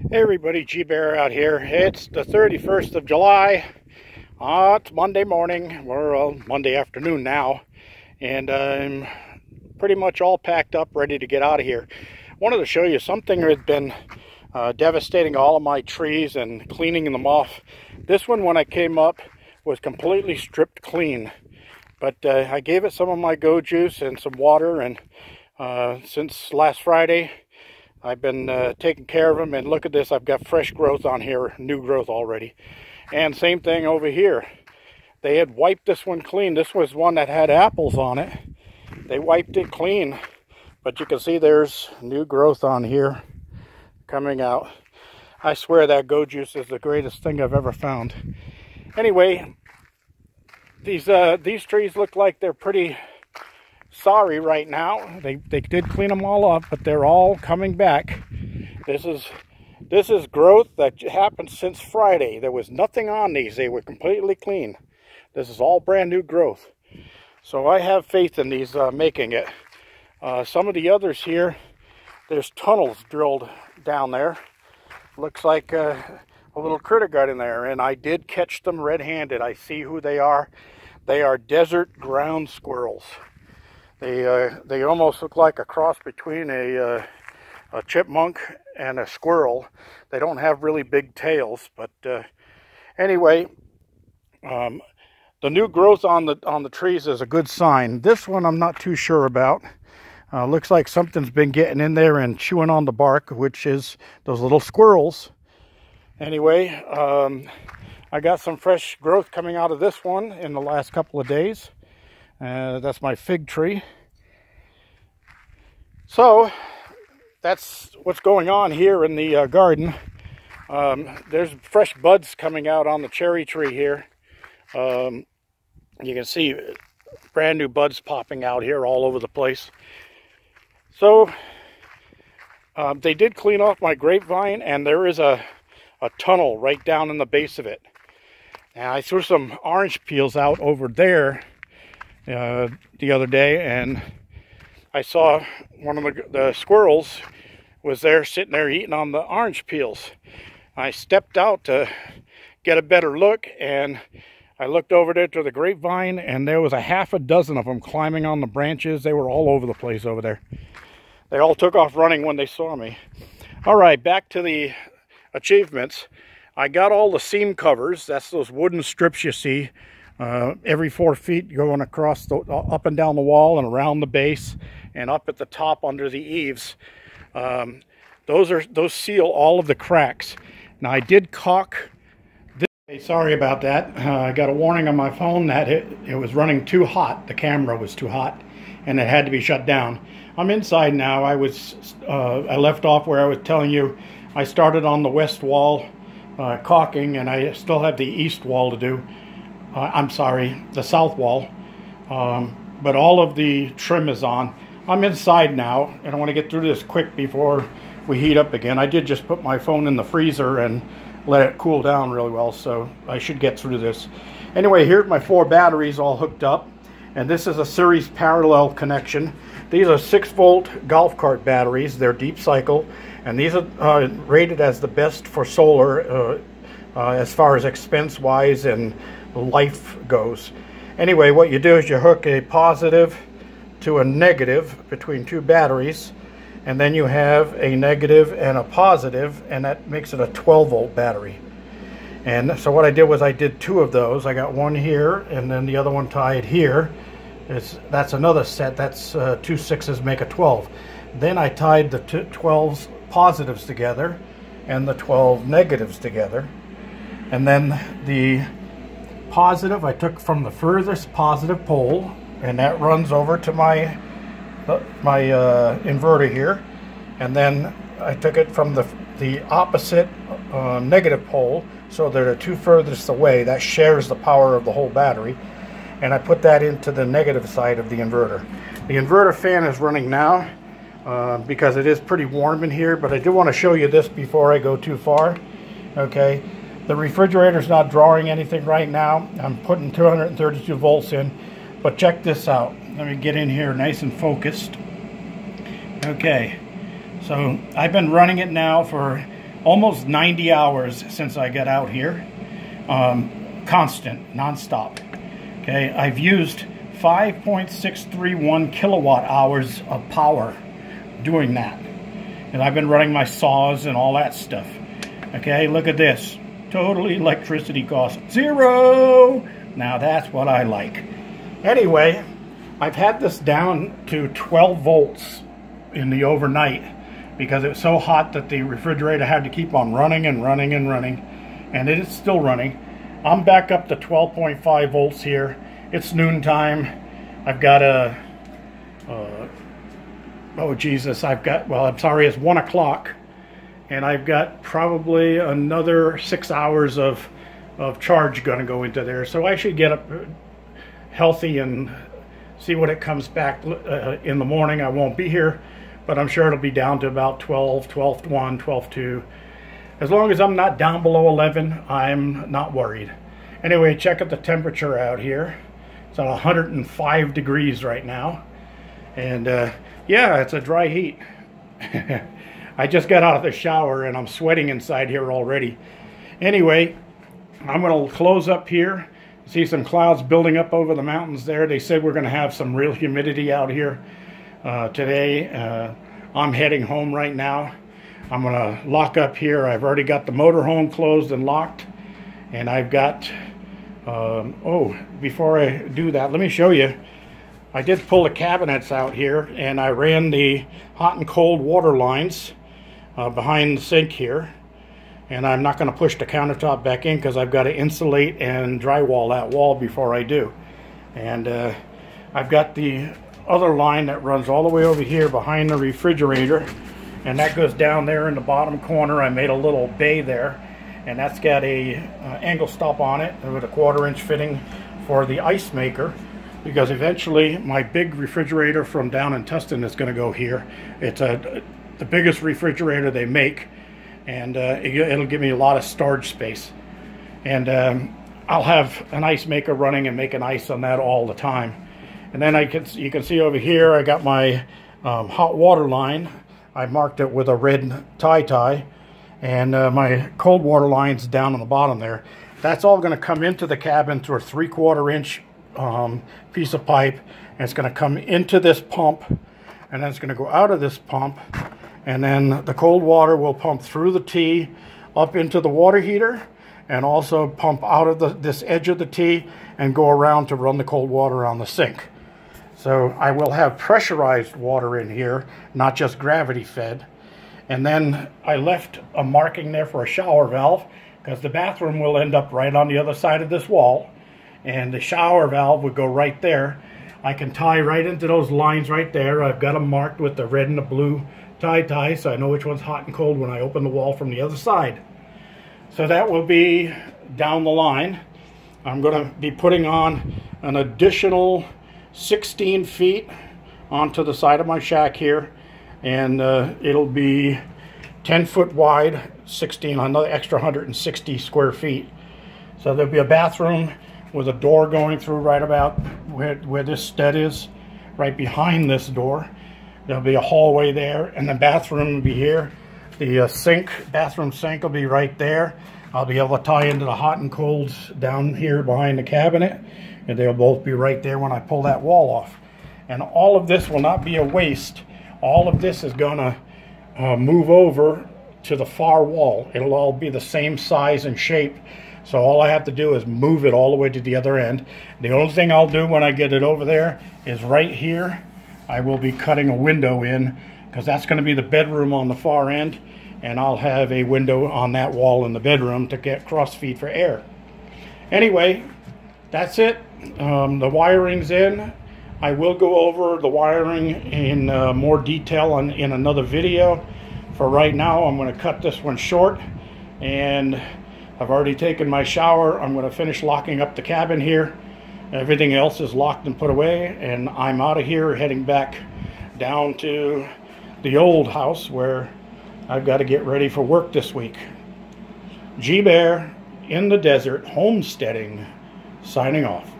Hey everybody, G-Bear out here. It's the 31st of July. It's Monday morning, or Monday afternoon now, and I'm pretty much all packed up, ready to get out of here. I wanted to show you something that had been devastating all of my trees and cleaning them off. This one, when I came up, was completely stripped clean, but I gave it some of my Go Juice and some water, and since last Friday, I've been taking care of them, and look at this, I've got fresh growth on here, new growth already. And same thing over here. They had wiped this one clean. This was one that had apples on it. They wiped it clean, but you can see there's new growth on here coming out. I swear that Go Juice is the greatest thing I've ever found. Anyway, these trees look like they're pretty sorry right now. They did clean them all up, but they're all coming back. This is growth that happened since Friday. There was nothing on these. They were completely clean. This is all brand new growth. So I have faith in these making it. Some of the others here, there's tunnels drilled down there. Looks like a little critter got in there, and I did catch them red-handed. I see who they are. They are desert ground squirrels. They almost look like a cross between a chipmunk and a squirrel. They don't have really big tails, but anyway, the new growth on the trees is a good sign. This one I'm not too sure about. Looks like something's been getting in there and chewing on the bark, which is those little squirrels. Anyway, I got some fresh growth coming out of this one in the last couple of days. That's my fig tree. So that's what's going on here in the garden. There's fresh buds coming out on the cherry tree here. You can see brand new buds popping out here all over the place. So they did clean off my grapevine, and there is a tunnel right down in the base of it. And I threw some orange peels out over there the other day, and I saw one of the squirrels was there sitting there eating on the orange peels. I stepped out to get a better look, and I looked over there to the grapevine, and there was a half a dozen of them climbing on the branches. They were all over the place over there. They all took off running when they saw me. All right, back to the achievements. I got all the seam covers. That's those wooden strips you see every 4 feet going across up and down the wall and around the base and up at the top under the eaves. Those seal all of the cracks. Now I did caulk this. Hey, sorry about that. I got a warning on my phone that it was running too hot. The camera was too hot and it had to be shut down. I'm inside now. I left off where I was telling you I started on the west wall caulking, and I still have the east wall to do. I'm sorry, the south wall. But all of the trim is on. I'm inside now, and I want to get through this quick before we heat up again. I did just put my phone in the freezer and let it cool down really well, so I should get through this. Anyway, here's my 4 batteries all hooked up, and this is a series parallel connection. These are 6-volt golf cart batteries. They're deep cycle, and these are rated as the best for solar as far as expense wise and life goes. Anyway, what you do is you hook a positive to a negative between 2 batteries, and then you have a negative and a positive, and that makes it a 12-volt battery. And so what I did was I did 2 of those. I got one here, and then the other one tied here. That's another set. That's 2 6s make a 12. Then I tied the 12 positives together and the 12 negatives together, and then the positive I took from the furthest positive pole, and that runs over to my inverter here, and then I took it from the opposite negative pole, so they're the 2 furthest away. That shares the power of the whole battery, and I put that into the negative side of the inverter. The inverter fan is running now because it is pretty warm in here, but I do want to show you this before I go too far. Okay, the refrigerator's not drawing anything right now. I'm putting 232 volts in, but check this out. Let me get in here nice and focused. Okay, so I've been running it now for almost 90 hours since I got out here. Constant, non-stop. Okay, I've used 5.631 kilowatt hours of power doing that. And I've been running my saws and all that stuff. Okay, look at this. Total electricity cost 0. Now that's what I like. Anyway, I've had this down to 12 volts in the overnight because it was so hot that the refrigerator had to keep on running and running and running. And it is still running. I'm back up to 12.5 volts here. It's noontime. I've got a, oh Jesus, I've got, well, I'm sorry, it's 1 o'clock. And I've got probably another 6 hours of charge going to go into there. So I should get up healthy and see what it comes back in the morning. I won't be here, but I'm sure it'll be down to about 12, 12.1, 12.2. As long as I'm not down below 11, I'm not worried. Anyway, check out the temperature out here. It's at 105 degrees right now. And yeah, it's a dry heat. I just got out of the shower and I'm sweating inside here already. Anyway, I'm going to close up here. See some clouds building up over the mountains there. They said we're going to have some real humidity out here today. I'm heading home right now. I'm going to lock up here. I've already got the motorhome closed and locked. And I've got, oh, before I do that, let me show you. I did pull the cabinets out here and I ran the hot and cold water lines behind the sink here. And I'm not going to push the countertop back in because I've got to insulate and drywall that wall before I do. And I've got the other line that runs all the way over here behind the refrigerator. And that goes down there in the bottom corner. I made a little bay there. And that's got a angle stop on it with a 1/4 inch fitting for the ice maker. Because eventually my big refrigerator from down in Tustin is going to go here. It's the biggest refrigerator they make. And it'll give me a lot of storage space. And I'll have an ice maker running and making ice on that all the time. And then you can see over here I got my hot water line. I marked it with a red tie. And my cold water line's down on the bottom there. That's all going to come into the cabin through a 3/4 inch piece of pipe. And it's going to come into this pump. And then it's going to go out of this pump. And then the cold water will pump through the T up into the water heater and also pump out of this edge of the T and go around to run the cold water on the sink. So I will have pressurized water in here, not just gravity fed. And then I left a marking there for a shower valve because the bathroom will end up right on the other side of this wall. And the shower valve would go right there. I can tie right into those lines right there. I've got them marked with the red and the blue tie, so I know which one's hot and cold when I open the wall from the other side. So that will be down the line. I'm going to be putting on an additional 16 feet onto the side of my shack here, and it'll be 10 foot wide, 16, another extra 160 square feet. So there'll be a bathroom with a door going through right about where this stud is, right behind this door. There'll be a hallway there, and the bathroom will be here. The bathroom sink will be right there. I'll be able to tie into the hot and colds down here behind the cabinet, and they'll both be right there when I pull that wall off. And all of this will not be a waste. All of this is going to move over to the far wall. It'll all be the same size and shape. So all I have to do is move it all the way to the other end. The only thing I'll do when I get it over there is right here. I will be cutting a window in because that's going to be the bedroom on the far end, and I'll have a window on that wall in the bedroom to get cross feed for air. Anyway, that's it. The wiring's in. I will go over the wiring in more detail in another video. For right now, I'm going to cut this one short, and I've already taken my shower. I'm going to finish locking up the cabin here. Everything else is locked and put away, and I'm out of here heading back down to the old house where I've got to get ready for work this week. G-Bear in the desert, homesteading, signing off.